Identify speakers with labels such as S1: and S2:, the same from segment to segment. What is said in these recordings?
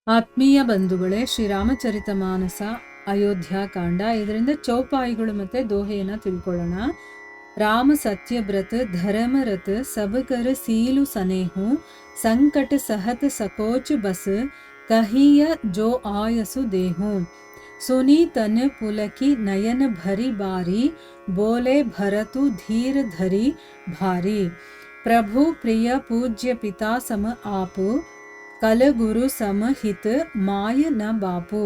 S1: ಆತ್ಮೀಯ ಬಂಧುಗಳೇ, ಶ್ರೀರಾಮಚರಿತ ಮಾನಸ ಅಯೋಧ್ಯಾಕಾಂಡ, ಇದರಿಂದ ಚೌಪಾಯಿಗಳು ಮತ್ತೆ ದೋಹೆಯನ್ನ ತಿಳ್ಕೊಳ್ಳೋಣ. ರಾಮ ಸತ್ಯವ್ರತ ಧರ್ಮರಥ ಸಬಕರ ಸೀಲು ಸನೇಹು ಸಂಕಟ ಸಹತ ಸಕೋಚ ಬಸ್ ಕಹಿಯ ಜೋ ಆಯಸು ದೇಹು सुनी तन पुलकी नयन भरी बारी बोले भरतु धीर धरी भारी प्रभु प्रिय पूज्य पिता सम आपु कल गुरु सम हित माय न बापु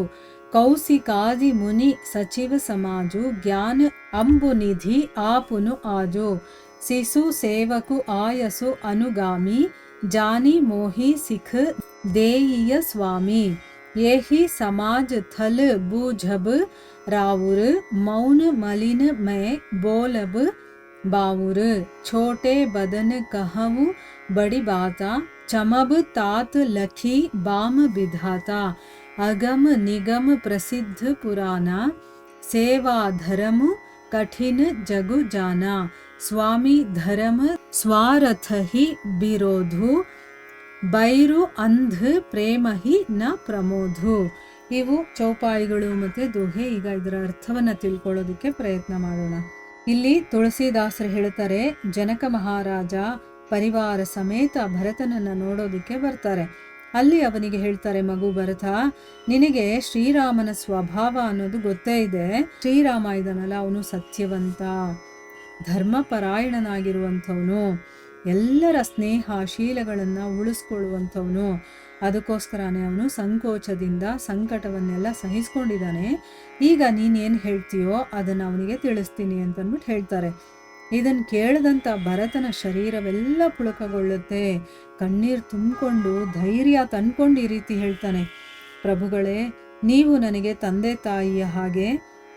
S1: कौशिकादि मुनि सचिव समाजु ज्ञान अंबु निधि आपुनु आजो शिशु सेवकु आयसु अनुगामी जानी मोहि सिख देईय स्वामी ये ही समाज थल बूझब रावुर मौन मलिन मैं बोलब बावुर छोटे बदन कहु बड़ी बाता चमब तात लखी बाम विधाता अगम निगम प्रसिद्ध पुराना सेवा धर्म कठिन जगु जाना स्वामी धर्म स्वारथ ही विरोधु ಬೈರು ಅಂಧ ಪ್ರೇಮ ಹಿ ನ ಪ್ರಮೋಧು. ಇವು ಚೌಪಾಯಿಗಳು ಮತ್ತೆ ದೋಹೆ. ಈಗ ಇದರ ಅರ್ಥವನ್ನ ತಿಳ್ಕೊಳ್ಳೋದಕ್ಕೆ ಪ್ರಯತ್ನ ಮಾಡೋಣ. ಇಲ್ಲಿ ತುಳಸಿದಾಸರು ಹೇಳ್ತಾರೆ, ಜನಕ ಮಹಾರಾಜ ಪರಿವಾರ ಸಮೇತ ಭರತನನ್ನ ನೋಡೋದಕ್ಕೆ ಬರ್ತಾರೆ. ಅಲ್ಲಿ ಅವನಿಗೆ ಹೇಳ್ತಾರೆ, ಮಗು ಭರತ, ನಿನಗೆ ಶ್ರೀರಾಮನ ಸ್ವಭಾವ ಅನ್ನೋದು ಗೊತ್ತೇ ಇದೆ. ಶ್ರೀರಾಮ ಇದನ್ನಲ್ಲ, ಅವನು ಸತ್ಯವಂತ, ಧರ್ಮಪರಾಯಣನಾಗಿರುವಂಥವನು, ಎಲ್ಲರ ಸ್ನೇಹ ಶೀಲಗಳನ್ನು ಉಳಿಸ್ಕೊಳ್ಳುವಂಥವನು. ಅದಕ್ಕೋಸ್ಕರನೇ ಅವನು ಸಂಕೋಚದಿಂದ ಸಂಕಟವನ್ನೆಲ್ಲ ಸಹಿಸ್ಕೊಂಡಿದ್ದಾನೆ. ಈಗ ನೀನೇನು ಹೇಳ್ತೀಯೋ ಅದನ್ನು ಅವನಿಗೆ ತಿಳಿಸ್ತೀನಿ ಅಂತಂದ್ಬಿಟ್ಟು ಹೇಳ್ತಾರೆ. ಇದನ್ನು ಕೇಳಿದಂಥ ಭರತನ ಶರೀರವೆಲ್ಲ ಪುಳಕಗೊಳ್ಳುತ್ತೆ. ಕಣ್ಣೀರು ತುಂಬಿಕೊಂಡು ಧೈರ್ಯ ತಂದ್ಕೊಂಡು ಈ ರೀತಿ ಹೇಳ್ತಾನೆ, ಪ್ರಭುಗಳೇ, ನೀವು ನನಗೆ ತಂದೆ ತಾಯಿಯ ಹಾಗೆ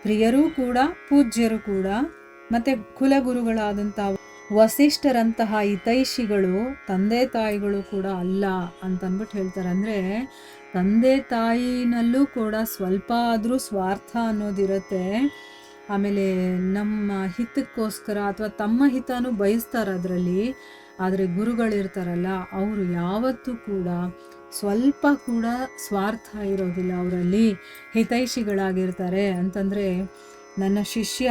S1: ಪ್ರಿಯರೂ ಕೂಡ ಪೂಜ್ಯರು ಕೂಡ, ಮತ್ತೆ ಕುಲಗುರುಗಳಾದಂಥ ವಸಿಷ್ಠರಂತಹ ಹಿತೈಷಿಗಳು ತಂದೆ ತಾಯಿಗಳು ಕೂಡ ಅಲ್ಲ ಅಂತಂದ್ಬಿಟ್ಟು ಹೇಳ್ತಾರೆ. ಅಂದರೆ ತಂದೆ ತಾಯಿನಲ್ಲೂ ಕೂಡ ಸ್ವಲ್ಪ ಆದರೂ ಸ್ವಾರ್ಥ ಅನ್ನೋದಿರುತ್ತೆ. ಆಮೇಲೆ ನಮ್ಮ ಹಿತಕ್ಕೋಸ್ಕರ ಅಥವಾ ತಮ್ಮ ಹಿತನೂ ಬಯಸ್ತಾರೆ ಅದರಲ್ಲಿ. ಆದರೆ ಗುರುಗಳಿರ್ತಾರಲ್ಲ, ಅವರು ಯಾವತ್ತೂ ಕೂಡ ಸ್ವಲ್ಪ ಕೂಡ ಸ್ವಾರ್ಥ ಇರೋದಿಲ್ಲ ಅವರಲ್ಲಿ, ಹಿತೈಷಿಗಳಾಗಿರ್ತಾರೆ. ಅಂತಂದರೆ ನನ್ನ ಶಿಷ್ಯ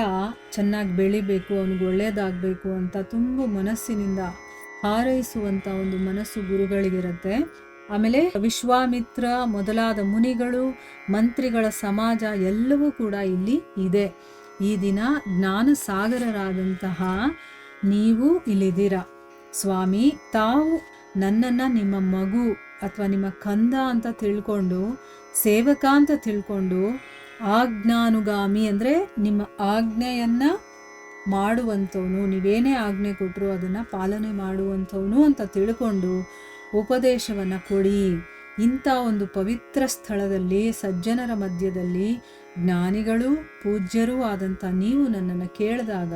S1: ಚೆನ್ನಾಗಿ ಬೆಳಿಬೇಕು, ಅವನಿಗೆ ಒಳ್ಳೆಯದಾಗಬೇಕು ಅಂತ ತುಂಬ ಮನಸ್ಸಿನಿಂದ ಹಾರೈಸುವಂಥ ಒಂದು ಮನಸ್ಸು ಗುರುಗಳಿಗಿರುತ್ತೆ. ಆಮೇಲೆ ವಿಶ್ವಾಮಿತ್ರ ಮೊದಲಾದ ಮುನಿಗಳು, ಮಂತ್ರಿಗಳ ಸಮಾಜ ಎಲ್ಲವೂ ಕೂಡ ಇಲ್ಲಿ ಇದೆ. ಈ ದಿನ ಜ್ಞಾನ ಸಾಗರರಾದಂತಹ ನೀವು ಇಲ್ಲಿದ್ದೀರ ಸ್ವಾಮಿ. ತಾವು ನನ್ನನ್ನು ನಿಮ್ಮ ಮಗು ಅಥವಾ ನಿಮ್ಮ ಕಂದ ಅಂತ ತಿಳ್ಕೊಂಡು, ಸೇವಕ ಅಂತ ತಿಳ್ಕೊಂಡು, ಆಜ್ಞಾನುಗಾಮಿ ಅಂದರೆ ನಿಮ್ಮ ಆಜ್ಞೆಯನ್ನು ಮಾಡುವಂಥವನು, ನೀವೇನೇ ಆಜ್ಞೆ ಕೊಟ್ಟರು ಅದನ್ನು ಪಾಲನೆ ಮಾಡುವಂಥವನು ಅಂತ ತಿಳ್ಕೊಂಡು ಉಪದೇಶವನ್ನು ಕೊಡಿ. ಇಂಥ ಒಂದು ಪವಿತ್ರ ಸ್ಥಳದಲ್ಲಿ, ಸಜ್ಜನರ ಮಧ್ಯದಲ್ಲಿ, ಜ್ಞಾನಿಗಳು ಪೂಜ್ಯರೂ ಆದಂಥ ನೀವು ನನ್ನನ್ನು ಕೇಳಿದಾಗ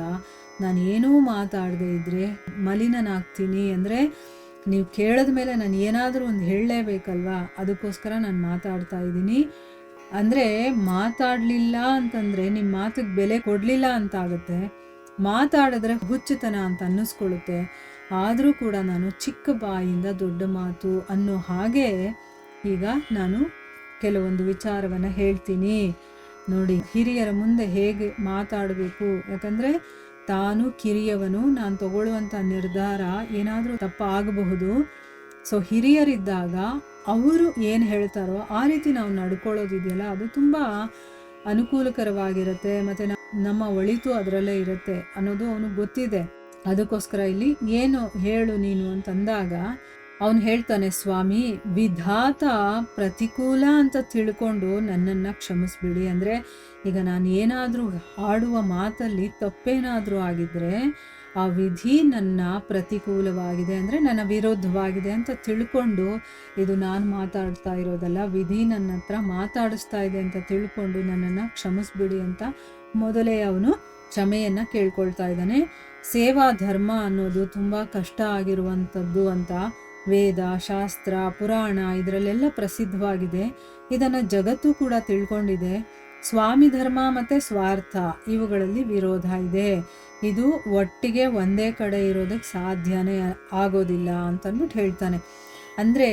S1: ನಾನು ಏನೂ ಮಾತಾಡದೇ ಇದ್ದರೆ ಮಲಿನನಾಗ್ತೀನಿ. ಅಂದರೆ ನೀವು ಕೇಳಿದ ಮೇಲೆ ನಾನು ಏನಾದರೂ ಒಂದು ಹೇಳಲೇಬೇಕಲ್ವಾ, ಅದಕ್ಕೋಸ್ಕರ ನಾನು ಮಾತಾಡ್ತಾ ಇದ್ದೀನಿ. ಅಂದರೆ ಮಾತಾಡಲಿಲ್ಲ ಅಂತಂದರೆ ನಿಮ್ಮ ಮಾತಿಗೆ ಬೆಲೆ ಕೊಡಲಿಲ್ಲ ಅಂತ ಆಗುತ್ತೆ, ಮಾತಾಡಿದ್ರೆ ಹುಚ್ಚುತನ ಅಂತ ಅನ್ನಿಸ್ಕೊಳ್ಳುತ್ತೆ. ಆದರೂ ಕೂಡ ನಾನು ಚಿಕ್ಕ ಬಾಯಿಂದ ದೊಡ್ಡ ಮಾತು ಅನ್ನೋ ಹಾಗೆ ಈಗ ನಾನು ಕೆಲವೊಂದು ವಿಚಾರವನ್ನು ಹೇಳ್ತೀನಿ. ನೋಡಿ, ಹಿರಿಯರ ಮುಂದೆ ಹೇಗೆ ಮಾತಾಡಬೇಕು. ಯಾಕಂದರೆ ತಾನು ಕಿರಿಯವನು, ನಾನು ತಗೊಳ್ಳುವಂಥ ನಿರ್ಧಾರ ಏನಾದರೂ ತಪ್ಪಾಗಬಹುದು. ಸೊ ಹಿರಿಯರಿದ್ದಾಗ ಅವರು ಏನು ಹೇಳ್ತಾರೋ ಆ ರೀತಿ ನಾವು ನಡ್ಕೊಳ್ಳೋದಿದೆಯಲ್ಲ, ಅದು ತುಂಬ ಅನುಕೂಲಕರವಾಗಿರುತ್ತೆ. ಮತ್ತು ನಮ್ಮ ಒಳಿತು ಅದರಲ್ಲೇ ಇರುತ್ತೆ ಅನ್ನೋದು ಅವನಿಗೆ ಗೊತ್ತಿದೆ. ಅದಕ್ಕೋಸ್ಕರ ಇಲ್ಲಿ ಏನು ಹೇಳು ನೀನು ಅಂತಂದಾಗ ಅವನು ಹೇಳ್ತಾನೆ, ಸ್ವಾಮಿ, ವಿಧಾತ ಪ್ರತಿಕೂಲ ಅಂತ ತಿಳ್ಕೊಂಡು ನನ್ನನ್ನು ಕ್ಷಮಿಸ್ಬಿಡಿ. ಅಂದರೆ ಈಗ ನಾನು ಏನಾದರೂ ಆಡುವ ಮಾತಲ್ಲಿ ತಪ್ಪೇನಾದರೂ ಆಗಿದ್ದರೆ ಆ ವಿಧಿ ನನ್ನ ಪ್ರತಿಕೂಲವಾಗಿದೆ, ಅಂದರೆ ನನ್ನ ವಿರೋಧವಾಗಿದೆ ಅಂತ ತಿಳ್ಕೊಂಡು, ಇದು ನಾನು ಮಾತಾಡ್ತಾ ಇರೋದಲ್ಲ, ವಿಧಿ ನನ್ನ ಹತ್ರ ಮಾತಾಡಿಸ್ತಾ ಇದೆ ಅಂತ ತಿಳ್ಕೊಂಡು ನನ್ನನ್ನು ಕ್ಷಮಿಸ್ಬಿಡಿ ಅಂತ ಮೊದಲೇ ಅವನು ಕ್ಷಮೆಯನ್ನು ಕೇಳ್ಕೊಳ್ತಾ ಇದ್ದಾನೆ. ಸೇವಾ ಧರ್ಮ ಅನ್ನೋದು ತುಂಬ ಕಷ್ಟ ಆಗಿರುವಂಥದ್ದು ಅಂತ ವೇದ, ಶಾಸ್ತ್ರ, ಪುರಾಣ ಇದರಲ್ಲೆಲ್ಲ ಪ್ರಸಿದ್ಧವಾಗಿದೆ. ಇದನ್ನು ಜಗತ್ತು ಕೂಡ ತಿಳ್ಕೊಂಡಿದೆ. ಸ್ವಾಮಿ ಧರ್ಮ ಮತ್ತು ಸ್ವಾರ್ಥ ಇವುಗಳಲ್ಲಿ ವಿರೋಧ ಇದೆ. ಇದು ಒಟ್ಟಿಗೆ ಒಂದೇ ಕಡೆ ಇರೋದಕ್ಕೆ ಸಾಧ್ಯನೇ ಆಗೋದಿಲ್ಲ ಅಂತಂದ್ಬಿಟ್ಟು ಹೇಳ್ತಾನೆ. ಅಂದರೆ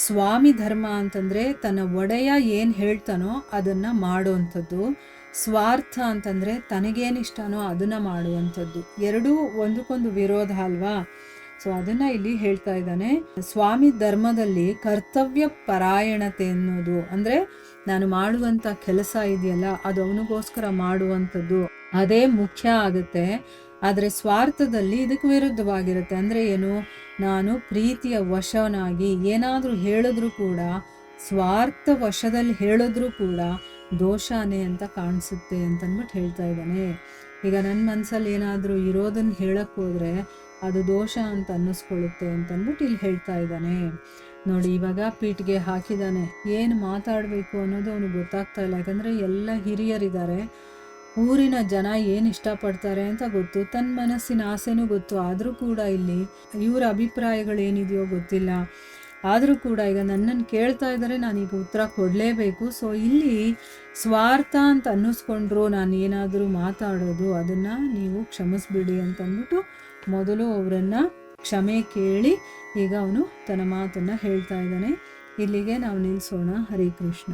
S1: ಸ್ವಾಮಿ ಧರ್ಮ ಅಂತಂದರೆ ತನ್ನ ಒಡೆಯ ಏನು ಹೇಳ್ತಾನೋ ಅದನ್ನು ಮಾಡುವಂಥದ್ದು. ಸ್ವಾರ್ಥ ಅಂತಂದರೆ ತನಗೇನಿಷ್ಟನೋ ಅದನ್ನು ಮಾಡುವಂಥದ್ದು. ಎರಡೂ ಒಂದಕ್ಕೊಂದು ವಿರೋಧ ಅಲ್ವಾ. ಸೊ ಅದನ್ನು ಇಲ್ಲಿ ಹೇಳ್ತಾ ಇದ್ದಾನೆ. ಸ್ವಾಮಿ ಧರ್ಮದಲ್ಲಿ ಕರ್ತವ್ಯ ಪರಾಯಣತೆ ಅನ್ನೋದು ಅಂದರೆ ನಾನು ಮಾಡುವಂಥ ಕೆಲಸ ಇದೆಯಲ್ಲ ಅದು ಅವನಿಗೋಸ್ಕರ ಮಾಡುವಂಥದ್ದು, ಅದೇ ಮುಖ್ಯ ಆಗುತ್ತೆ. ಆದರೆ ಸ್ವಾರ್ಥದಲ್ಲಿ ಇದಕ್ಕೆ ವಿರುದ್ಧವಾಗಿರುತ್ತೆ. ಅಂದರೆ ಏನು, ನಾನು ಪ್ರೀತಿಯ ವಶನಾಗಿ ಏನಾದರೂ ಹೇಳಿದ್ರೂ ಕೂಡ, ಸ್ವಾರ್ಥ ವಶದಲ್ಲಿ ಹೇಳಿದ್ರೂ ಕೂಡ ದೋಷನೇ ಅಂತ ಕಾಣಿಸುತ್ತೆ ಅಂತಂದ್ಬಿಟ್ಟು ಹೇಳ್ತಾ ಇದ್ದಾನೆ. ಈಗ ನನ್ನ ಮನಸ್ಸಲ್ಲಿ ಏನಾದರೂ ಇರೋದನ್ನು ಹೇಳಕ್ಕೆ ಹೋದರೆ ಅದು ದೋಷ ಅಂತ ಅನ್ನಿಸ್ಕೊಳ್ಳುತ್ತೆ ಅಂತಂದ್ಬಿಟ್ಟು ಇಲ್ಲಿ ಹೇಳ್ತಾ ಇದ್ದಾನೆ. ನೋಡಿ, ಇವಾಗ ಪೀಠಿಗೆ ಹಾಕಿದ್ದಾನೆ. ಏನು ಮಾತಾಡಬೇಕು ಅನ್ನೋದು ಅವನಿಗೆ ಗೊತ್ತಾಗ್ತಾ ಇಲ್ಲ. ಯಾಕಂದರೆ ಎಲ್ಲ ಹಿರಿಯರಿದ್ದಾರೆ, ಊರಿನ ಜನ ಏನು ಇಷ್ಟಪಡ್ತಾರೆ ಅಂತ ಗೊತ್ತು, ತನ್ನ ಮನಸ್ಸಿನ ಆಸೆನೂ ಗೊತ್ತು. ಆದರೂ ಕೂಡ ಇಲ್ಲಿ ಇವರ ಅಭಿಪ್ರಾಯಗಳೇನಿದೆಯೋ ಗೊತ್ತಿಲ್ಲ. ಆದರೂ ಕೂಡ ಈಗ ನನ್ನನ್ನು ಕೇಳ್ತಾ ಇದ್ದಾರೆ, ನಾನೀಗ ಉತ್ತರ ಕೊಡಲೇಬೇಕು. ಸೊ ಇಲ್ಲಿ ಸ್ವಾರ್ಥ ಅಂತ ಅನ್ನಿಸ್ಕೊಂಡ್ರು ನಾನು ಏನಾದರೂ ಮಾತಾಡೋದು, ಅದನ್ನು ನೀವು ಕ್ಷಮಿಸ್ಬಿಡಿ ಅಂತಂದ್ಬಿಟ್ಟು ಮೊದಲು ಅವರನ್ನು ಕ್ಷಮೆ ಕೇಳಿ ಈಗ ಅವನು ತನ್ನ ಮಾತನ್ನು ಹೇಳ್ತಾ ಇದ್ದಾನೆ. ಇಲ್ಲಿಗೆ ನಾವು ನಿಲ್ಲಿಸೋಣ. ಹರೇ ಕೃಷ್ಣ.